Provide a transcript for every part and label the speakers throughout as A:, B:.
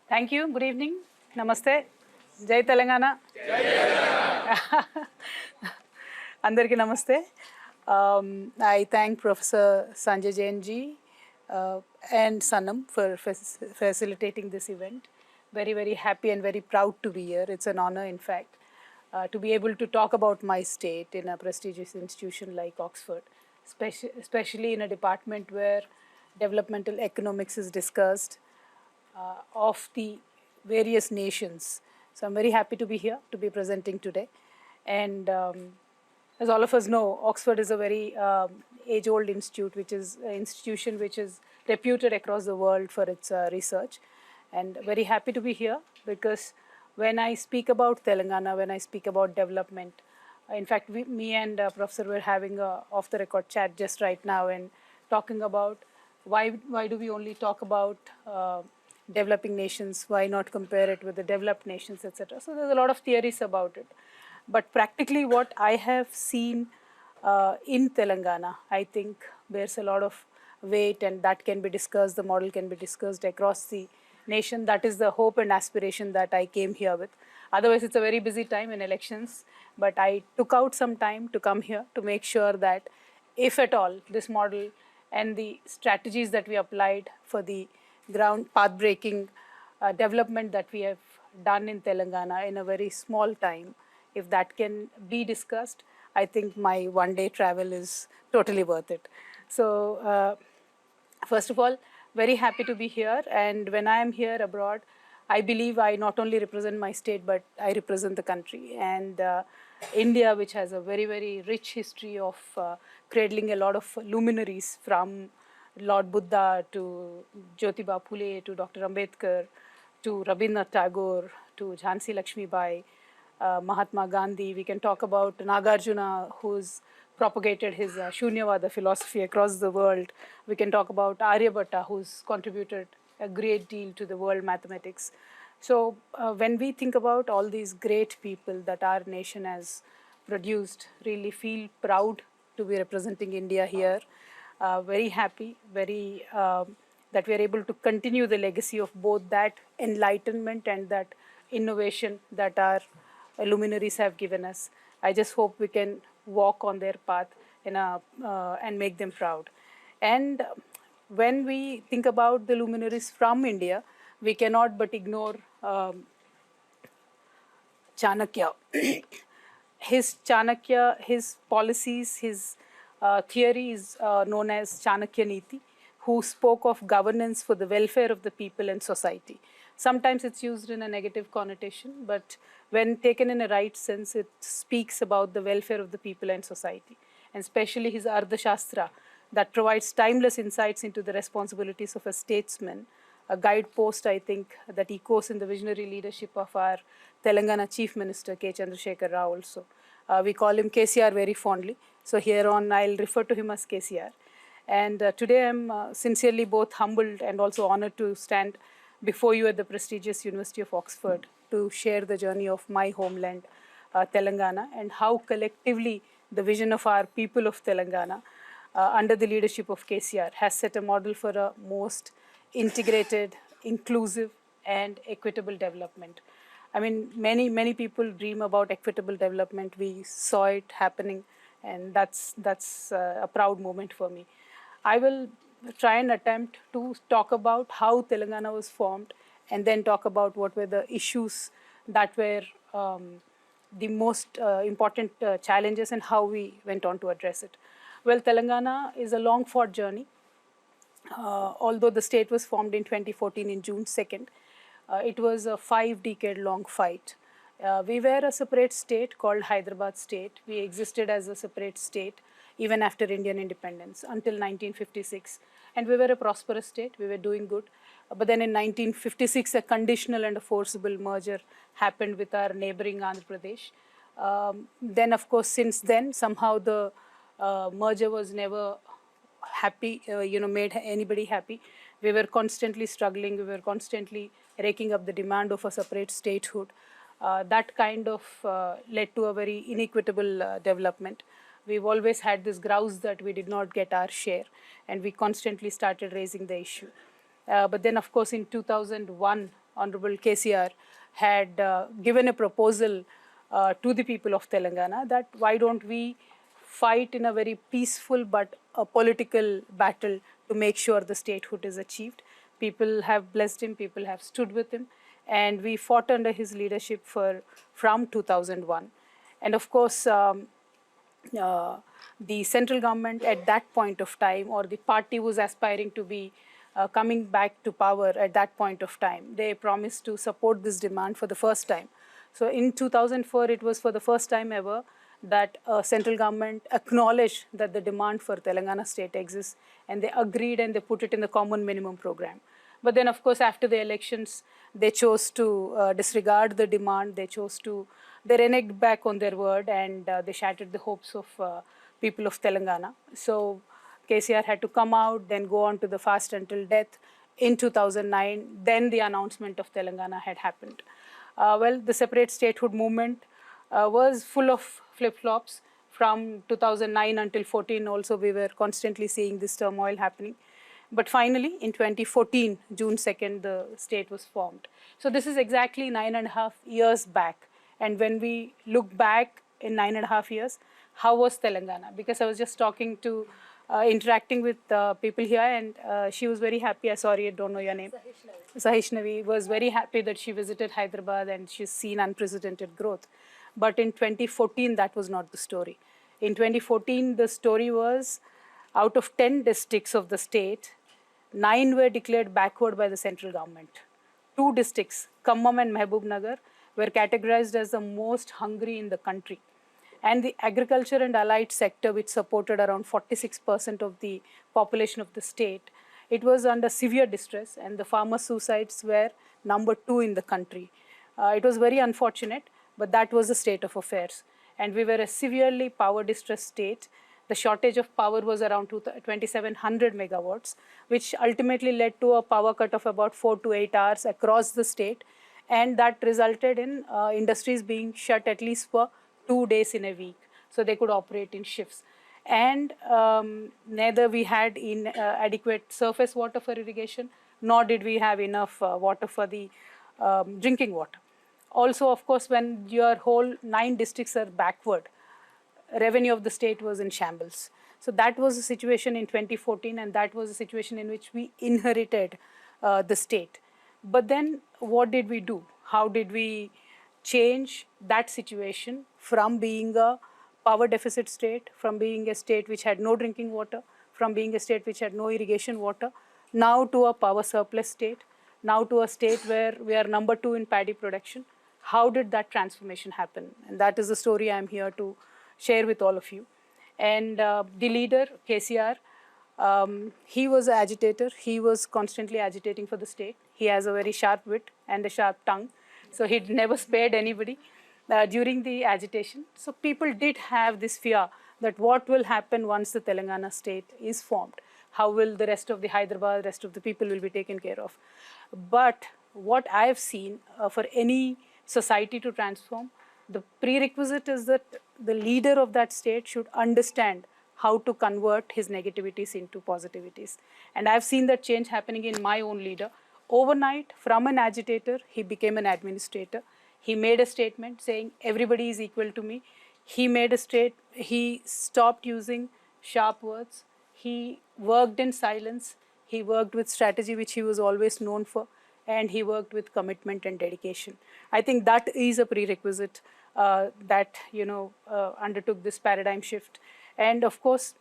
A: Thank you. Good evening. Namaste. Jai Telangana. Andarki namaste. I thank Professor Sanjay Jain ji and Sanam for facilitating this event. Very, very happy and very proud to be here. It's an honor, in fact, to be able to talk about my state in a prestigious institution like Oxford, especially in a department where developmental economics is discussed of the various nations. So I'm very happy to be here, to be presenting today. And as all of us know, Oxford is a very age-old institute, which is an institution which is reputed across the world for its research. And very happy to be here because when I speak about Telangana, when I speak about development, in fact, me and Professor were having a off-the-record chat just right now and talking about why do we only talk about developing nations, why not compare it with the developed nations, etc. So there's a lot of theories about it. But practically what I have seen in Telangana, I think bears a lot of weight, and that can be discussed, the model can be discussed across the nation. That is the hope and aspiration that I came here with. Otherwise, it's a very busy time in elections, but I took out some time to come here to make sure that if at all this model and the strategies that we applied for the ground path-breaking development that we have done in Telangana in a very small time, if that can be discussed, I think my one-day travel is totally worth it. So first of all, very happy to be here, and when I am here abroad, I believe I not only represent my state, but I represent the country. And India, which has a very, very rich history of cradling a lot of luminaries from Lord Buddha to Jyotiba Phule to Dr. Ambedkar to Rabindranath Tagore to Jhansi Lakshmi Bai, Mahatma Gandhi. We can talk about Nagarjuna, who's propagated his Shunyavada philosophy across the world. We can talk about Aryabhatta, who's contributed a great deal to the world mathematics. So when we think about all these great people that our nation has produced, really feel proud to be representing India here. Very happy, very that we are able to continue the legacy of both that enlightenment and that innovation that our luminaries have given us. I just hope we can walk on their path and make them proud. And when we think about the luminaries from India, we cannot but ignore Chanakya. His policies, his theory is known as Chanakya Niti, who spoke of governance for the welfare of the people and society. Sometimes it's used in a negative connotation, but when taken in a right sense, it speaks about the welfare of the people and society, and especially his Ardhashastra that provides timeless insights into the responsibilities of a statesman, a guidepost, I think, that echoes in the visionary leadership of our Telangana Chief Minister, K. Chandrasekhar Rao also. We call him KCR very fondly. So here on, I'll refer to him as KCR. And today I'm sincerely both humbled and also honored to stand before you at the prestigious University of Oxford to share the journey of my homeland, Telangana, and how collectively the vision of our people of Telangana, under the leadership of KCR, has set a model for a most integrated, inclusive, and equitable development. I mean, many people dream about equitable development. We saw it happening, and that's a proud moment for me. I will try and attempt to talk about how Telangana was formed, and then talk about what were the issues that were the most important challenges and how we went on to address it. Well, Telangana is a long-fought journey. Although the state was formed in 2014 in June 2nd, it was a 5-decade-long fight. We were a separate state called Hyderabad State. We existed as a separate state even after Indian independence until 1956. And we were a prosperous state. We were doing good. But then in 1956, a conditional and a forcible merger happened with our neighboring Andhra Pradesh. Then, of course, since then, somehow the merger was never happy, made anybody happy. We were constantly struggling. We were constantly raking up the demand of a separate statehood. That kind of led to a very inequitable development. We've always had this grouse that we did not get our share, and we constantly started raising the issue. But then, of course, in 2001, Honorable KCR had given a proposal to the people of Telangana that why don't we fight in a very peaceful but a political battle to make sure the statehood is achieved. People have blessed him, people have stood with him, and we fought under his leadership from 2001. And of course, the central government at that point of time, or the party was aspiring to be coming back to power at that point of time, they promised to support this demand for the first time. So in 2004, it was for the first time ever that central government acknowledged that the demand for Telangana state exists, and they agreed and they put it in the common minimum program. But then, of course, after the elections, they chose to disregard the demand. They reneged back on their word, and they shattered the hopes of people of Telangana. So KCR had to come out, then go on to the fast until death in 2009. Then the announcement of Telangana had happened. Well, the separate statehood movement was full of flip-flops. From 2009 until 14 also, we were constantly seeing this turmoil happening. But finally, in 2014, June 2nd, the state was formed. So this is exactly 9.5 years back. And when we look back in 9.5 years, how was Telangana? Because I was just interacting with people here, and she was very happy. Sorry, I don't know your name. Sahishnavi was very happy that she visited Hyderabad and she's seen unprecedented growth. But in 2014, that was not the story. In 2014, the story was out of 10 districts of the state, 9 were declared backward by the central government. 2 districts, Khammam and Mehboob Nagar, were categorized as the most hungry in the country. And the agriculture and allied sector, which supported around 46% of the population of the state, it was under severe distress, and the farmer suicides were number 2 in the country. It was very unfortunate, but that was the state of affairs. And we were a severely power distressed state. The shortage of power was around 2,700 megawatts, which ultimately led to a power cut of about 4 to 8 hours across the state. And that resulted in industries being shut at least for 2 days in a week, so they could operate in shifts. And neither we had adequate surface water for irrigation, nor did we have enough water for the drinking water. Also, of course, when your whole 9 districts are backward, revenue of the state was in shambles. So that was the situation in 2014, and that was the situation in which we inherited the state. But then what did we do? How did we change that situation from being a power deficit state, from being a state which had no drinking water, from being a state which had no irrigation water, now to a power surplus state, now to a state where we are number 2 in paddy production? How did that transformation happen? And that is the story I'm here to share with all of you. And the leader, KCR, he was an agitator. He was constantly agitating for the state. He has a very sharp wit and a sharp tongue. So he never spared anybody during the agitation. So people did have this fear that what will happen once the Telangana state is formed? How will the rest of the Hyderabad, rest of the people will be taken care of? But what I have seen for any society to transform, the prerequisite is that the leader of that state should understand how to convert his negativities into positivities. And I've seen that change happening in my own leader. Overnight, from an agitator, he became an administrator. He made a statement saying, everybody is equal to me. He stopped using sharp words. He worked in silence. He worked with strategy, which he was always known for. And he worked with commitment and dedication. I think that is a prerequisite that undertook this paradigm shift. And of course,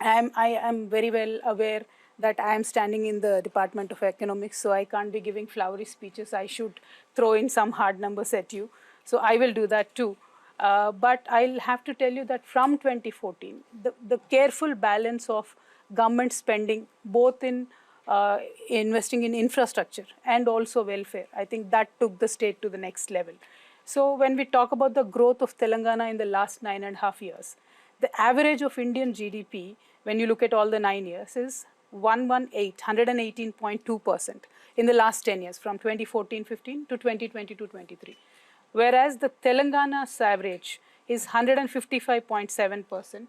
A: I am very well aware that I am standing in the Department of Economics, so I can't be giving flowery speeches. I should throw in some hard numbers at you. So I will do that too. But I'll have to tell you that from 2014, the careful balance of government spending, both in investing in infrastructure and also welfare, I think that took the state to the next level. So when we talk about the growth of Telangana in the last 9.5 years, the average of Indian GDP, when you look at all the 9 years, is 118.2% in the last 10 years, from 2014-15 to 2022-23. Whereas the Telangana's average is 155.7%.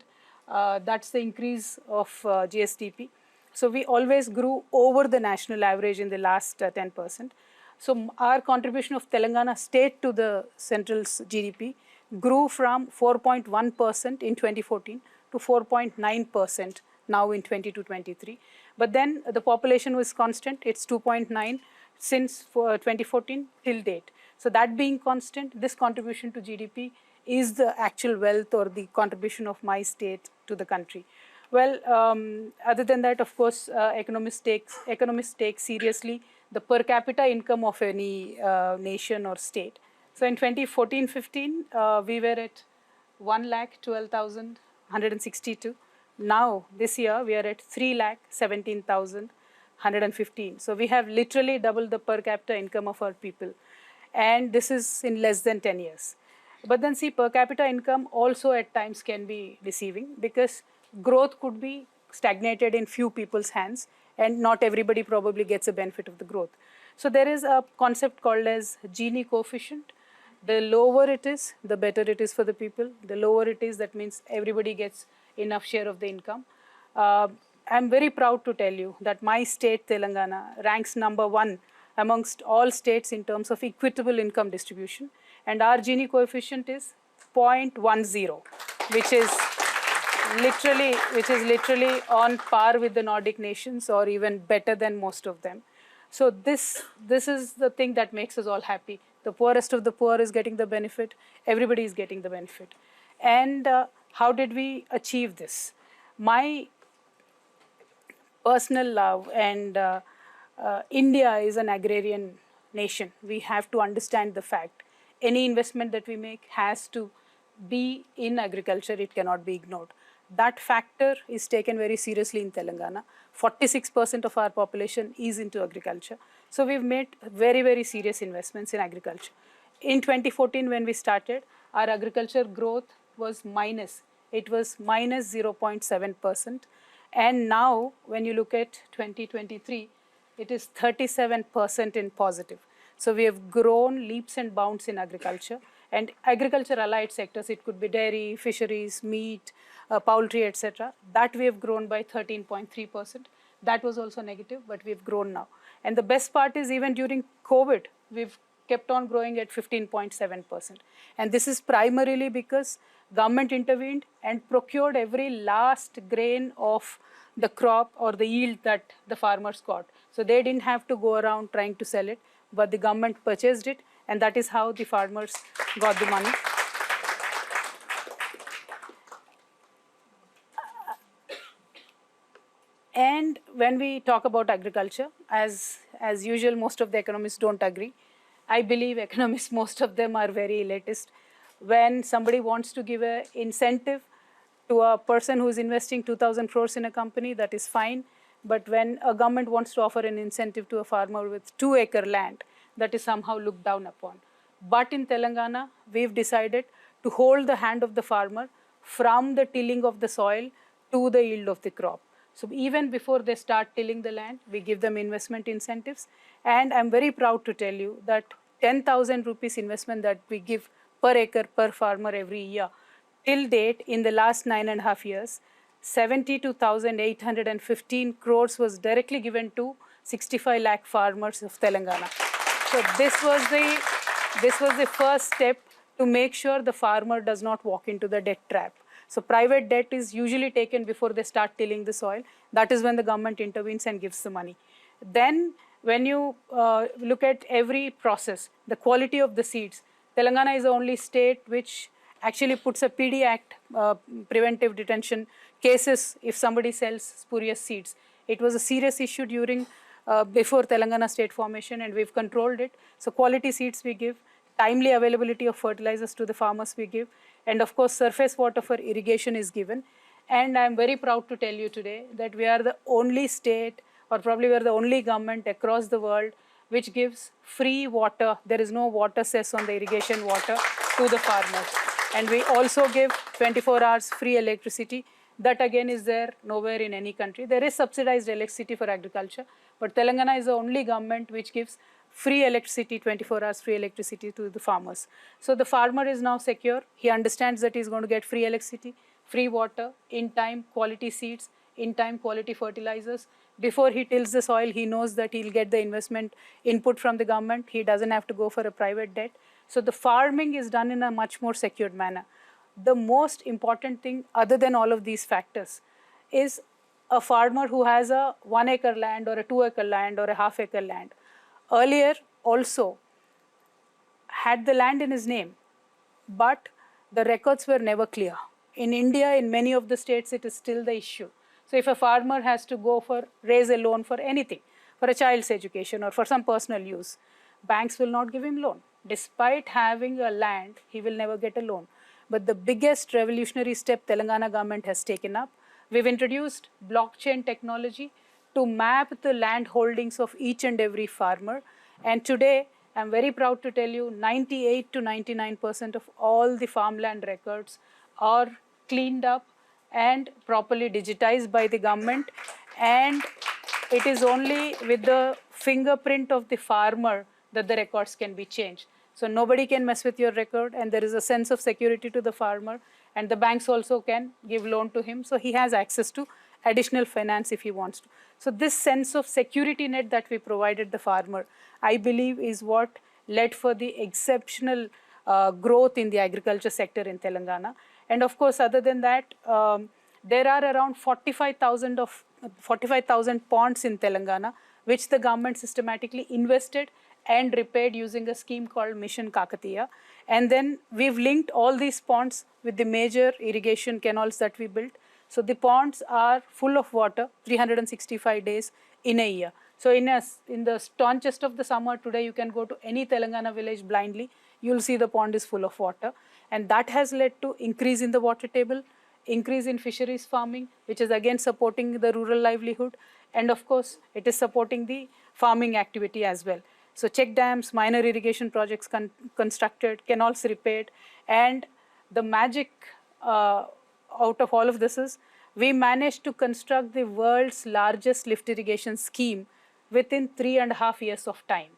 A: That's the increase of GSDP. So we always grew over the national average in the last 10%. So our contribution of Telangana state to the central's GDP grew from 4.1% in 2014 to 4.9% now in 22-23. But then the population was constant, it's 2.9 since 2014 till date. So that being constant, this contribution to GDP is the actual wealth or the contribution of my state to the country. Well, other than that, of course, economists take seriously the per capita income of any nation or state. So in 2014-15, we were at 1,12,162. Now, this year, we are at 3,17,115. So we have literally doubled the per capita income of our people. And this is in less than 10 years. But then see, per capita income also at times can be deceiving because growth could be stagnated in few people's hands and not everybody probably gets a benefit of the growth. So there is a concept called as Gini coefficient. The lower it is, the better it is for the people. The lower it is, that means everybody gets enough share of the income. I'm very proud to tell you that my state, Telangana, ranks #1 amongst all states in terms of equitable income distribution. And our Gini coefficient is 0.10, which is literally on par with the Nordic nations or even better than most of them. So this is the thing that makes us all happy. The poorest of the poor is getting the benefit. Everybody is getting the benefit. And how did we achieve this? My personal love and India is an agrarian nation. We have to understand the fact. Any investment that we make has to be in agriculture. It cannot be ignored. That factor is taken very seriously in Telangana. 46% of our population is into agriculture. So we've made very, very serious investments in agriculture. In 2014, when we started, our agriculture growth was minus. It was minus 0.7%. And now, when you look at 2023, it is 37% in positive. So we have grown leaps and bounds in agriculture. And agriculture allied sectors, it could be dairy, fisheries, meat, poultry, etc. That we have grown by 13.3%. That was also negative, but we've grown now. And the best part is even during COVID, we've kept on growing at 15.7%. And this is primarily because government intervened and procured every last grain of the crop or the yield that the farmers got. So they didn't have to go around trying to sell it, but the government purchased it, and that is how the farmers got the money. And when we talk about agriculture, as usual, most of the economists don't agree. I believe economists, most of them are very elitist. When somebody wants to give an incentive to a person who is investing 2,000 crores in a company, that is fine. But when a government wants to offer an incentive to a farmer with 2-acre land, that is somehow looked down upon. But in Telangana, we've decided to hold the hand of the farmer from the tilling of the soil to the yield of the crop. So even before they start tilling the land, we give them investment incentives. And I'm very proud to tell you that 10,000 rupees investment that we give per acre per farmer every year, till date, in the last 9.5 years, 72,815 crores was directly given to 65 lakh farmers of Telangana. So this was the first step to make sure the farmer does not walk into the debt trap. So private debt is usually taken before they start tilling the soil. That is when the government intervenes and gives the money. Then when you look at every process, the quality of the seeds, Telangana is the only state which actually puts a PD Act, preventive detention cases if somebody sells spurious seeds. It was a serious issue during before Telangana state formation, and we've controlled it. So quality seeds we give, timely availability of fertilizers to the farmers we give, and of course surface water for irrigation is given. And I'm very proud to tell you today that we are the only state, or probably we are the only government across the world which gives free water. There is no water cess on the irrigation water to the farmers. And we also give 24 hours free electricity. That again is there nowhere in any country. There is subsidized electricity for agriculture, but Telangana is the only government which gives free electricity, 24 hours free electricity to the farmers. So the farmer is now secure. He understands that he's going to get free electricity, free water, in time quality seeds, in time quality fertilizers. Before he tills the soil, he knows that he'll get the investment input from the government. He doesn't have to go for a private debt. So the farming is done in a much more secured manner. The most important thing, other than all of these factors, is a farmer who has a 1 acre land or a 2 acre land or a half acre land. Earlier also had the land in his name, but the records were never clear. In India, in many of the states, it is still the issue. So if a farmer has to go for raise a loan for anything, for a child's education or for some personal use, banks will not give him loan. Despite having a land, he will never get a loan. But the biggest revolutionary step Telangana government has taken up, we've introduced blockchain technology to map the land holdings of each and every farmer. And today, I'm very proud to tell you, 98 to 99% of all the farmland records are cleaned up and properly digitized by the government. And it is only with the fingerprint of the farmer that the records can be changed. So nobody can mess with your record, and there is a sense of security to the farmer, and the banks also can give loan to him. So he has access to additional finance if he wants to. So this sense of security net that we provided the farmer, I believe, is what led for the exceptional growth in the agriculture sector in Telangana. And of course, other than that, there are around 45,000 ponds in Telangana, which the government systematically invested and repaired using a scheme called Mission Kakatiya. And then we've linked all these ponds with the major irrigation canals that we built. So the ponds are full of water 365 days in a year. So in the staunchest of the summer today, you can go to any Telangana village blindly. You'll see the pond is full of water. And that has led to increase in the water table, increase in fisheries farming, which is again supporting the rural livelihood. And of course, it is supporting the farming activity as well. So check dams, minor irrigation projects constructed, canals repaired, and the magic out of all of this is we managed to construct the world's largest lift irrigation scheme within 3.5 years of time.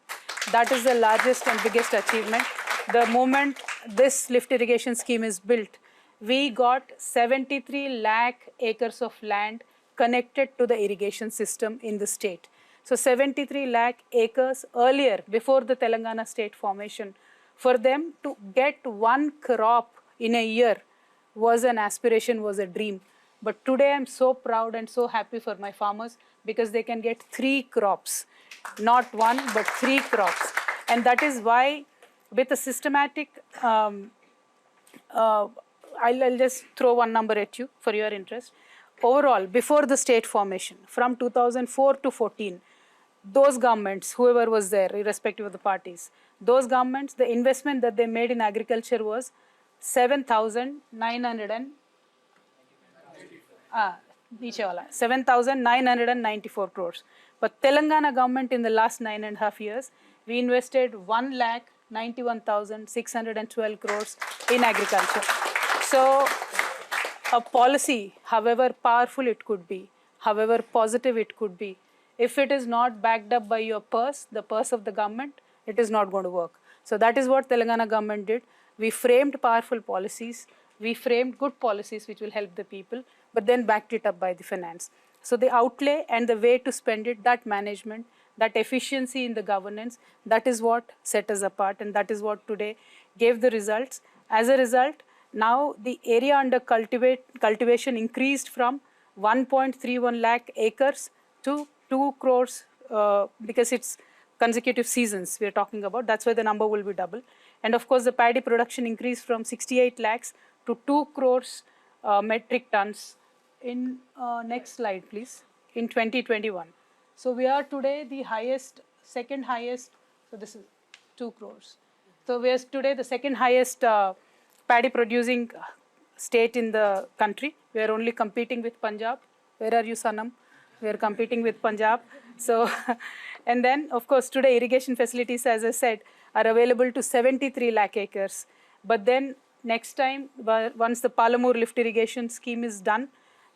A: That is the largest and biggest achievement. The moment this lift irrigation scheme is built, we got 73 lakh acres of land connected to the irrigation system in the state. So 73 lakh acres earlier, before the Telangana state formation, for them to get one crop in a year was an aspiration, was a dream. But today I'm so proud and so happy for my farmers because they can get 3 crops, not 1, but 3 crops. And that is why with a systematic, I'll just throw one number at you for your interest. Overall, before the state formation, from 2004 to 14, those governments, whoever was there, irrespective of the parties, those governments, the investment that they made in agriculture was 7,994 crores. But Telangana government in the last 9.5 years, we invested 1,91,612 crores in agriculture. So a policy, however powerful it could be, however positive it could be, if it is not backed up by your purse, the purse of the government, it is not going to work. So that is what Telangana government did. We framed powerful policies, we framed good policies which will help the people, but then backed it up by the finance. So the outlay and the way to spend it, that management, that efficiency in the governance, that is what set us apart, and that is what today gave the results. As a result, now the area under cultivation increased from 1.31 lakh acres to 2 crores because it's consecutive seasons we are talking about. That's why the number will be double. And of course, the paddy production increased from 68 lakhs to 2 crores metric tons in, next slide please, in 2021. So we are today the highest, second highest, so this is 2 crores. So we are today the second highest paddy producing state in the country. We are only competing with Punjab. Where are you, Sanam? We are competing with Punjab. So, and then of course today irrigation facilities, as I said, are available to 73 lakh acres. But then next time, once the Palamur lift irrigation scheme is done,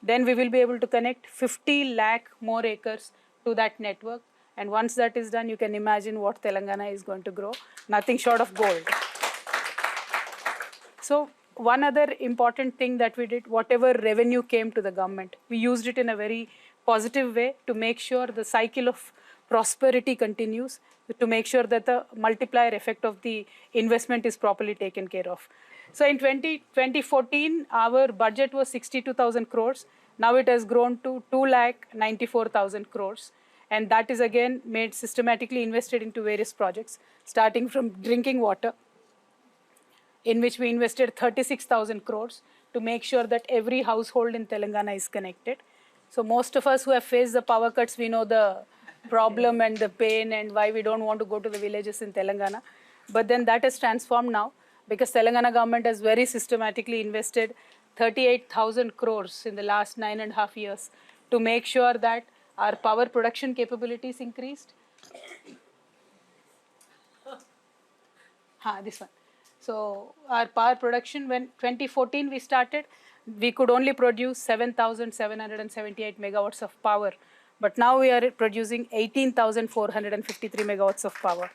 A: then we will be able to connect 50 lakh more acres to that network. And once that is done, you can imagine what Telangana is going to grow, nothing short of gold. So one other important thing that we did, whatever revenue came to the government, we used it in a very positive way to make sure the cycle of prosperity continues, to make sure that the multiplier effect of the investment is properly taken care of. So in 2014, our budget was 62,000 crores. Now it has grown to 2,94,000 crores. And that is again made systematically invested into various projects, starting from drinking water, in which we invested 36,000 crores to make sure that every household in Telangana is connected. So most of us who have faced the power cuts, we know the problem and the pain and why we don't want to go to the villages in Telangana. But then that has transformed now, because Telangana government has very systematically invested 38,000 crores in the last 9.5 years to make sure that our power production capabilities increased. This one. So our power production, when 2014 we started, we could only produce 7,778 megawatts of power. But now we are producing 18,453 megawatts of power.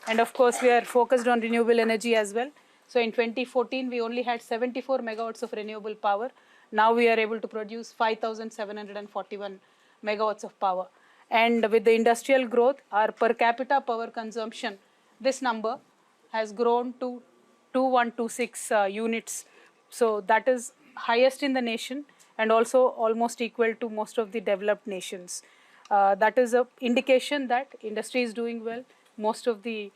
A: And of course, we are focused on renewable energy as well. So in 2014, we only had 74 megawatts of renewable power. Now we are able to produce 5,741 megawatts of power. And with the industrial growth, our per capita power consumption, this number has grown to 2126 units. So that is highest in the nation and also almost equal to most of the developed nations. That is an indication that industry is doing well. Most of the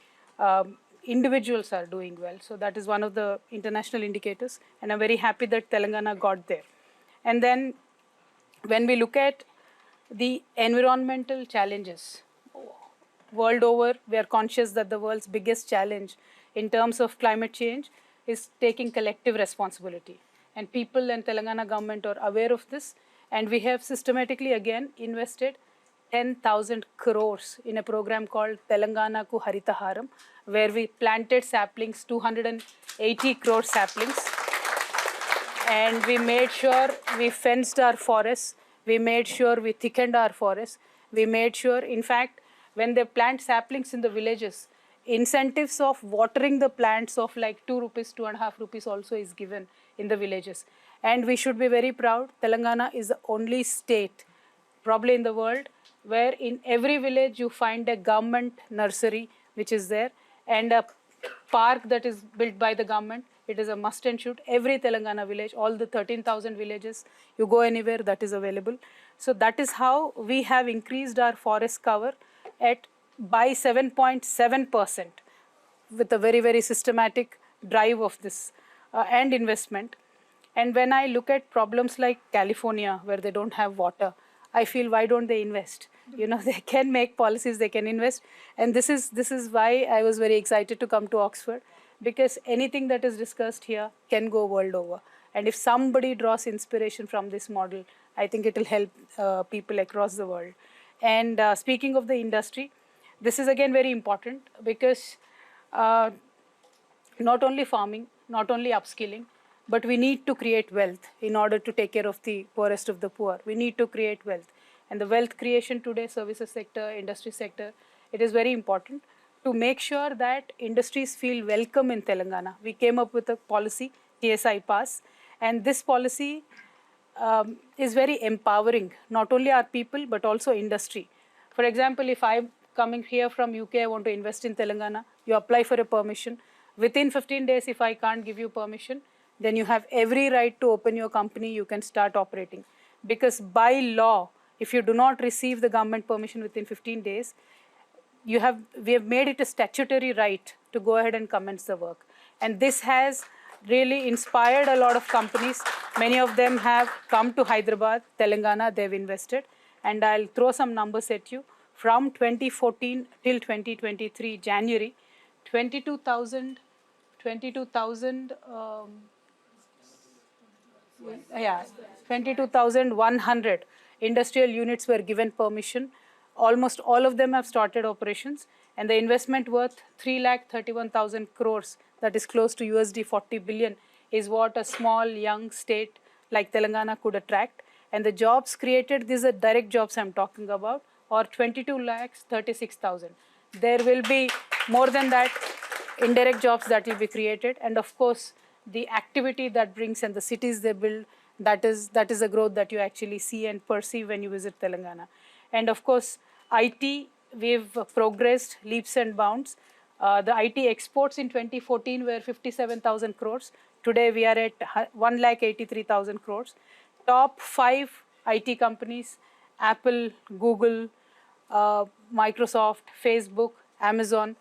A: individuals are doing well. So that is one of the international indicators. And I'm very happy that Telangana got there. And then when we look at the environmental challenges, world over, we are conscious that the world's biggest challenge in terms of climate change is taking collective responsibility. And people and Telangana government are aware of this. And we have systematically again invested 10,000 crores in a program called Telangana Ku Haritaharam, where we planted saplings, 280 crore saplings. And we made sure we fenced our forests. We made sure we thickened our forests. We made sure, in fact, when they plant saplings in the villages, incentives of watering the plants of like 2 rupees, 2.5 rupees also is given in the villages. And we should be very proud. Telangana is the only state, probably in the world, where in every village you find a government nursery which is there and a park that is built by the government. It is a must and shoot. Every Telangana village, all the 13,000 villages, you go anywhere, that is available. So that is how we have increased our forest cover by 7.7% with a very, very systematic drive of this and investment. And when I look at problems like California, where they don't have water, I feel, why don't they invest? You know, they can make policies, they can invest. And this is why I was very excited to come to Oxford, because anything that is discussed here can go world over. And if somebody draws inspiration from this model, I think it will help people across the world. And speaking of the industry, this is again very important, because not only farming, not only upskilling, but we need to create wealth in order to take care of the poorest of the poor. We need to create wealth. And the wealth creation today, services sector, industry sector, it is very important to make sure that industries feel welcome in Telangana. We came up with a policy, TSI Pass, and this policy is very empowering, not only our people, but also industry. For example, if I'm coming here from UK, I want to invest in Telangana, you apply for a permission. Within 15 days, if I can't give you permission, then you have every right to open your company, you can start operating. Because by law, if you do not receive the government permission within 15 days, we have made it a statutory right to go ahead and commence the work. And this has really inspired a lot of companies. Many of them have come to Hyderabad, Telangana, they've invested. And I'll throw some numbers at you. From 2014 till 2023, January, 22,100 industrial units were given permission. Almost all of them have started operations, and the investment worth 3,31,000 crores, that is close to USD 40 billion, is what a small young state like Telangana could attract. And the jobs created, these are direct jobs I'm talking about, or 22,36,000. There will be more than that indirect jobs that will be created. And of course, the activity that brings and the cities they build, That is the growth that you actually see and perceive when you visit Telangana. And of course, IT, we've progressed leaps and bounds. The IT exports in 2014 were 57,000 crores. Today we are at 1,83,000 crores. Top 5 IT companies, Apple, Google, Microsoft, Facebook, Amazon,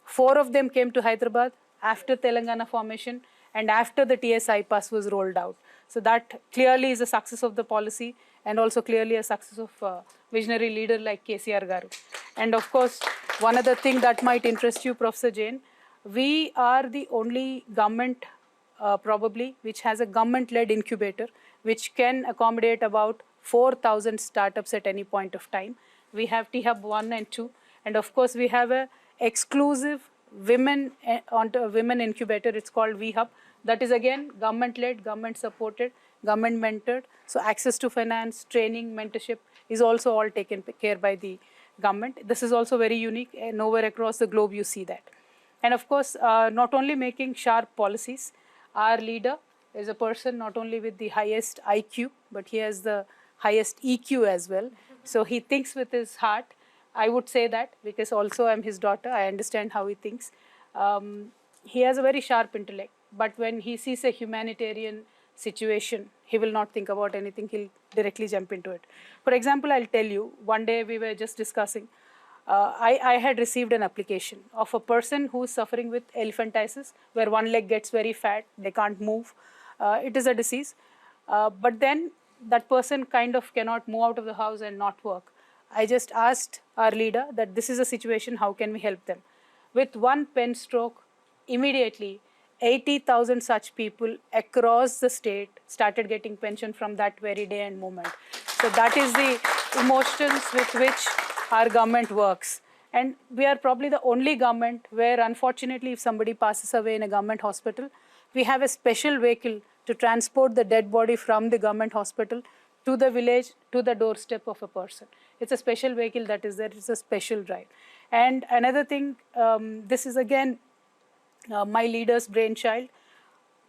A: 4 of them came to Hyderabad after Telangana formation and after the TSI pass was rolled out. So that clearly is a success of the policy and also clearly a success of a visionary leader like KCR Garu. And of course, one other thing that might interest you, Professor Jain, we are the only government probably which has a government-led incubator which can accommodate about 4,000 startups at any point of time. We have T-Hub 1 and 2, and of course we have a exclusive women incubator. It's called V-Hub. That is again government-led, government-supported, government-mentored. So access to finance, training, mentorship is also all taken care by the government. This is also very unique. Nowhere across the globe you see that. And of course, not only making sharp policies, our leader is a person not only with the highest IQ, but he has the highest EQ as well. So he thinks with his heart. I would say that because also I'm his daughter, I understand how he thinks. He has a very sharp intellect, but when he sees a humanitarian situation, he will not think about anything, he'll directly jump into it. For example, I'll tell you, one day we were just discussing, I had received an application of a person who is suffering with elephantiasis, where one leg gets very fat, they can't move. It is a disease, but then that person kind of cannot move out of the house and not work. I just asked our leader that this is a situation, how can we help them? With one pen stroke, immediately 80,000 such people across the state started getting pension from that very day and moment. So that is the emotions with which our government works. And we are probably the only government where, unfortunately, if somebody passes away in a government hospital, we have a special vehicle to transport the dead body from the government hospital to the village, to the doorstep of a person. It's a special vehicle that is there. It's a special drive. And another thing, this is again my leader's brainchild.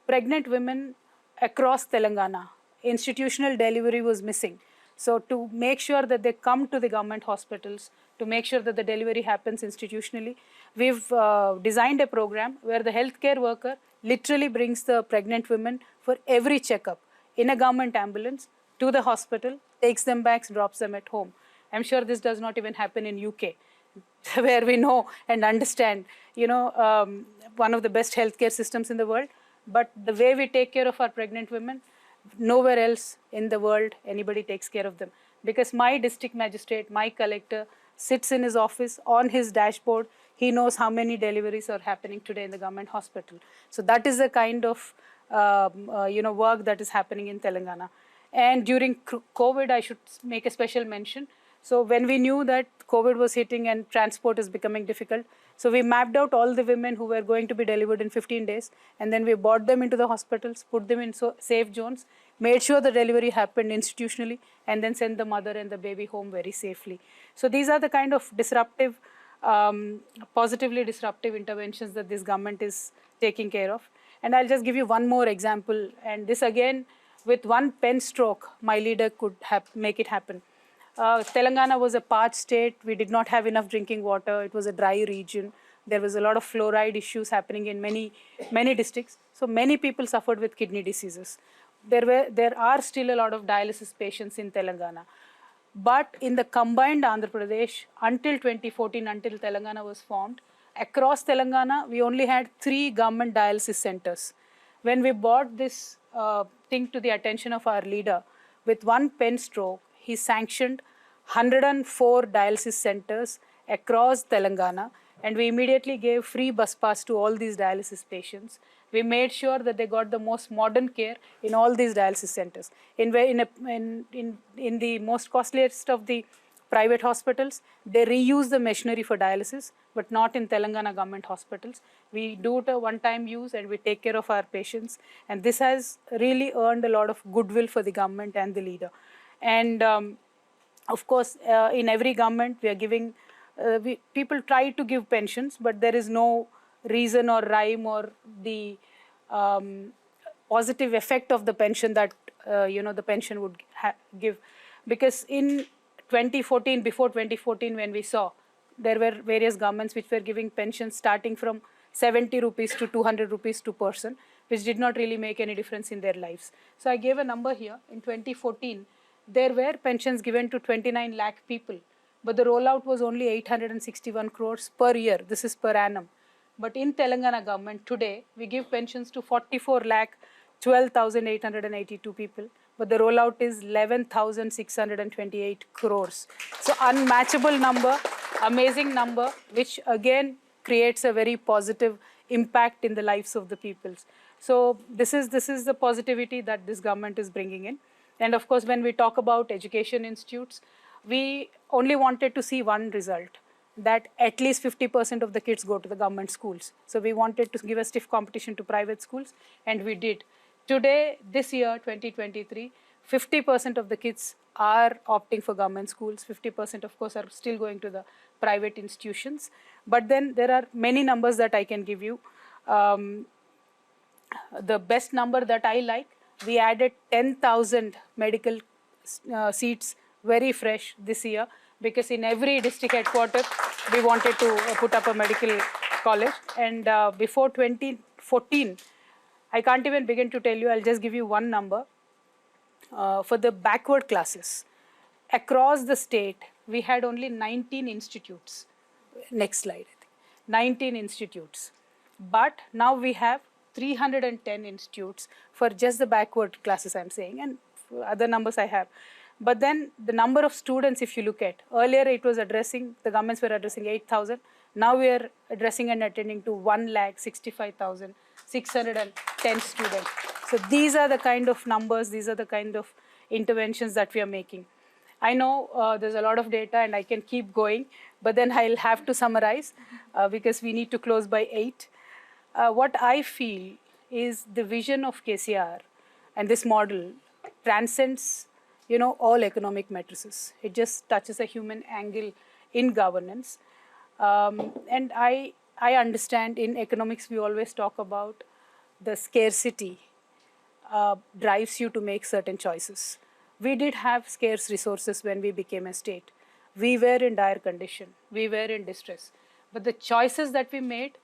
A: Pregnant women across Telangana, institutional delivery was missing. So to make sure that they come to the government hospitals, to make sure that the delivery happens institutionally, we've designed a program where the healthcare worker literally brings the pregnant women for every checkup in a government ambulance to the hospital, takes them back, drops them at home. I'm sure this does not even happen in UK, where we know and understand, one of the best healthcare systems in the world. But the way we take care of our pregnant women, nowhere else in the world anybody takes care of them. Because my district magistrate, my collector, sits in his office on his dashboard. He knows how many deliveries are happening today in the government hospital. So that is the kind of work that is happening in Telangana. And during COVID, I should make a special mention. So when we knew that COVID was hitting and transport is becoming difficult, so we mapped out all the women who were going to be delivered in 15 days, and then we brought them into the hospitals, put them in safe zones, made sure the delivery happened institutionally, and then sent the mother and the baby home very safely. So these are the kind of disruptive, positively disruptive interventions that this government is taking care of. And I'll just give you one more example, and this again, with one pen stroke, my leader could make it happen. Telangana was a parched state. We did not have enough drinking water. It was a dry region. There was a lot of fluoride issues happening in many districts. So many people suffered with kidney diseases. There are still a lot of dialysis patients in Telangana. But in the combined Andhra Pradesh, until 2014, until Telangana was formed, across Telangana, we only had 3 government dialysis centers. When we brought this thing to the attention of our leader, with one pen stroke, he sanctioned 104 dialysis centers across Telangana, and we immediately gave free bus pass to all these dialysis patients. We made sure that they got the most modern care in all these dialysis centers. In the most costliest of the private hospitals, they reuse the machinery for dialysis, but not in Telangana government hospitals. We do it a one-time use and we take care of our patients. And this has really earned a lot of goodwill for the government and the leader. And of course, in every government, we are giving, people try to give pensions, but there is no reason or rhyme or the positive effect of the pension that the pension would give. Because in 2014, before 2014, when we saw, there were various governments which were giving pensions starting from 70 rupees to 200 rupees to person, which did not really make any difference in their lives. So I gave a number here. In 2014, there were pensions given to 29 lakh people, but the rollout was only 861 crores per year. This is per annum. But in Telangana government today, we give pensions to 44 lakh 12,882 people, but the rollout is 11,628 crores. So unmatchable number, amazing number, which again creates a very positive impact in the lives of the peoples. So this is the positivity that this government is bringing in. And of course, when we talk about education institutes, we only wanted to see one result, that at least 50% of the kids go to the government schools. So we wanted to give a stiff competition to private schools, and we did. Today, this year, 2023, 50% of the kids are opting for government schools. 50%, of course, are still going to the private institutions. But then there are many numbers that I can give you. The best number that I like, we added 10,000 medical seats, very fresh this year, because in every district headquarters, we wanted to put up a medical college. And before 2014, I can't even begin to tell you, I'll just give you one number. For the backward classes, across the state, we had only 19 institutes. Next slide, I think. 19 institutes. But now we have 310 institutes for just the backward classes, I'm saying, and other numbers I have. But then the number of students, if you look at, earlier it was addressing, the governments were addressing 8,000. Now we are addressing and attending to 1,65,610 students. So these are the kind of numbers, these are the kind of interventions that we are making. I know there's a lot of data and I can keep going, but then I'll have to summarize because we need to close by 8. What I feel is the vision of KCR and this model transcends, all economic matrices. It just touches a human angle in governance. And I understand in economics, we always talk about the scarcity drives you to make certain choices. We did have scarce resources when we became a state. We were in dire condition. We were in distress. But the choices that we made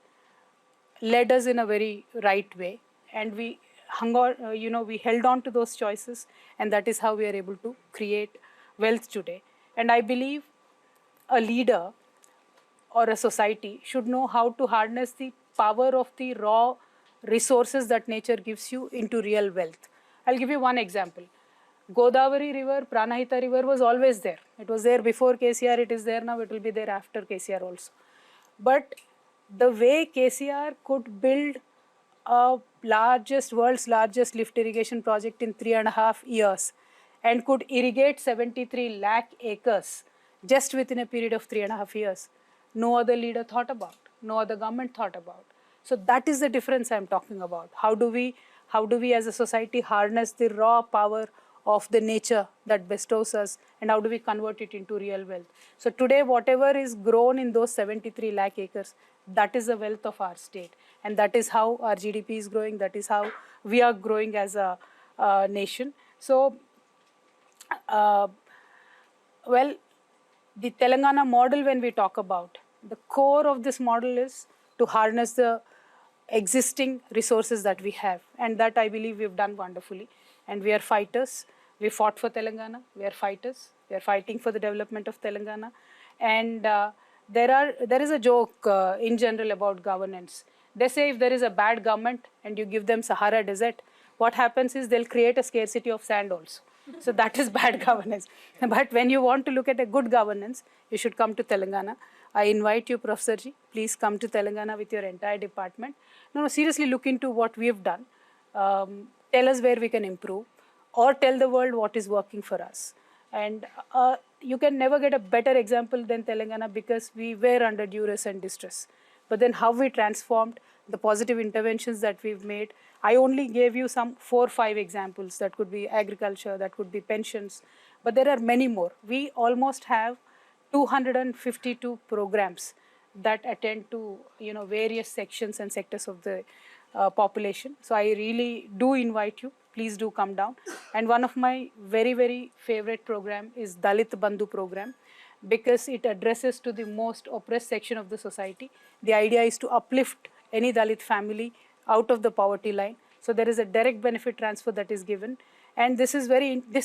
A: led us in a very right way. And we hung on, we held on to those choices. And that is how we are able to create wealth today. And I believe a leader or a society should know how to harness the power of the raw resources that nature gives you into real wealth. I'll give you one example. Godavari River, Pranahita River was always there. It was there before KCR, it is there now, it will be there after KCR also. But the way KCR could build a world's largest lift irrigation project in 3.5 years and could irrigate 73 lakh acres just within a period of 3.5 years, no other leader thought about, no other government thought about. So that is the difference I'm talking about. How do we as a society harness the raw power of the nature that bestows us, and how do we convert it into real wealth? So today, whatever is grown in those 73 lakh acres, that is the wealth of our state. And that is how our GDP is growing. That is how we are growing as a nation. So, well, the Telangana model, when we talk about, the core of this model is to harness the existing resources that we have. And that I believe we've done wonderfully. And we are fighters. We fought for Telangana. We are fighters. We are fighting for the development of Telangana. And there is a joke in general about governance. They say if there is a bad government and you give them Sahara Desert, what happens is they'll create a scarcity of sand also. So that is bad governance. But when you want to look at a good governance, you should come to Telangana. I invite you, Professor Ji, please come to Telangana with your entire department. No, seriously look into what we have done. Tell us where we can improve, or tell the world what is working for us. And you can never get a better example than Telangana, because we were under duress and distress. But then how we transformed, the positive interventions that we've made. I only gave you some 4 or 5 examples. That could be agriculture, that could be pensions, but there are many more. We almost have 252 programs that attend to various sections and sectors of the population. So I really do invite you please do come down. And one of my very, very favorite program is Dalit Bandhu program, because it addresses to the most oppressed section of the society. The idea is to uplift any Dalit family out of the poverty line. So there is a direct benefit transfer that is given. And this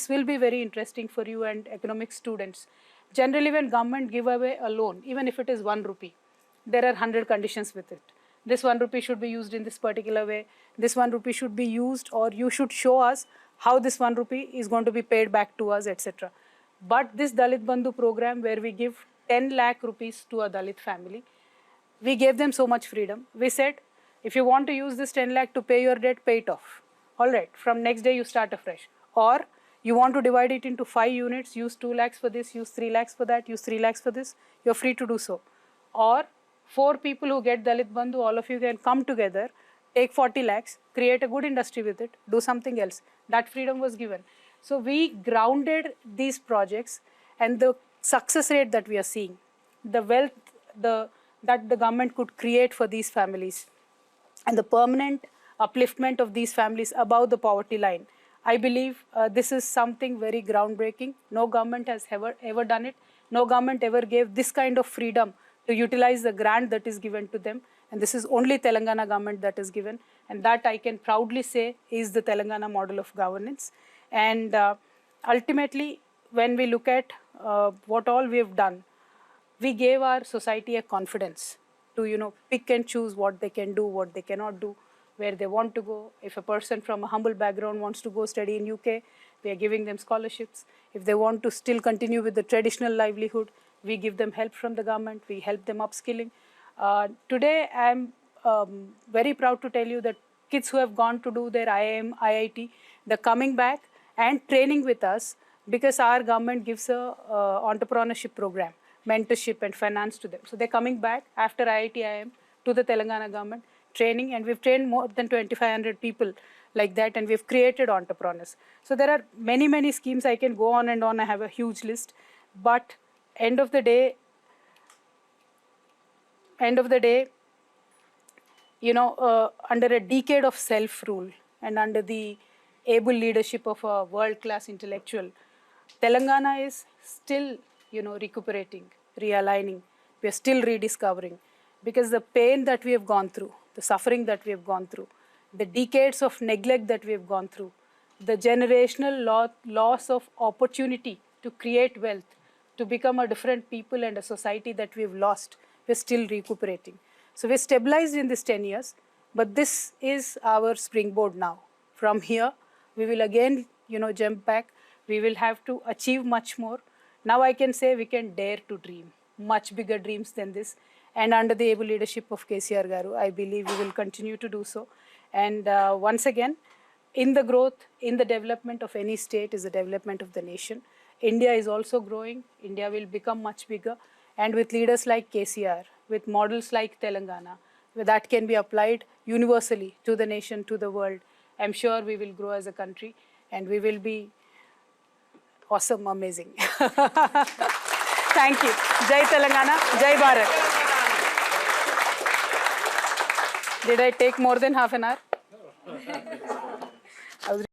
A: will be very interesting for you and economic students. Generally, when government give away a loan, even if it is 1 rupee, there are 100 conditions with it. This 1 rupee should be used in this particular way. This 1 rupee should be used, or you should show us how this 1 rupee is going to be paid back to us, etc. But this Dalit Bandhu program, where we give 10 lakh rupees to a Dalit family, we gave them so much freedom. We said, if you want to use this 10 lakh to pay your debt, pay it off. All right, from next day you start afresh. Or you want to divide it into 5 units, use 2 lakhs for this, use 3 lakhs for that, use 3 lakhs for this, you're free to do so. Or 4 people who get Dalit Bandhu, all of you can come together, take 40 lakhs, create a good industry with it, do something else. That freedom was given. So we grounded these projects, and the success rate that we are seeing, the wealth that the government could create for these families, and the permanent upliftment of these families above the poverty line. I believe this is something very groundbreaking. No government has ever done it. No government ever gave this kind of freedom to utilize the grant that is given to them. And this is only Telangana government that is given. And that I can proudly say is the Telangana model of governance. And ultimately, when we look at what all we have done, we gave our society a confidence to, pick and choose what they can do, what they cannot do, where they want to go. If a person from a humble background wants to go study in UK, we are giving them scholarships. If they want to still continue with the traditional livelihood, we give them help from the government. We help them upskilling. Today, I'm very proud to tell you that kids who have gone to do their IIM, IIT, they're coming back and training with us, because our government gives a entrepreneurship program, mentorship and finance to them. So they're coming back after IIT, IIM to the Telangana government, training, and we've trained more than 2,500 people like that, and we've created entrepreneurs. So there are many, many schemes. I can go on and on. I have a huge list. But end of the day, under a decade of self-rule and under the able leadership of a world-class intellectual, Telangana is still, recuperating, realigning. We are still rediscovering, because the pain that we have gone through, the suffering that we have gone through, the decades of neglect that we have gone through, the generational loss of opportunity to create wealth, to become a different people and a society that we've lost, we're still recuperating. So we're stabilized in this 10 years, but this is our springboard now. From here, we will again, jump back. We will have to achieve much more. Now I can say we can dare to dream much bigger dreams than this. And under the able leadership of KCR Garu, I believe we will continue to do so. And once again, in the growth, in the development of any state is the development of the nation. India is also growing. India will become much bigger. And with leaders like KCR, with models like Telangana, where that can be applied universally to the nation, to the world, I'm sure we will grow as a country, and we will be awesome, amazing. Thank you. Jai Telangana, Jai Bharat. Did I take more than half an hour?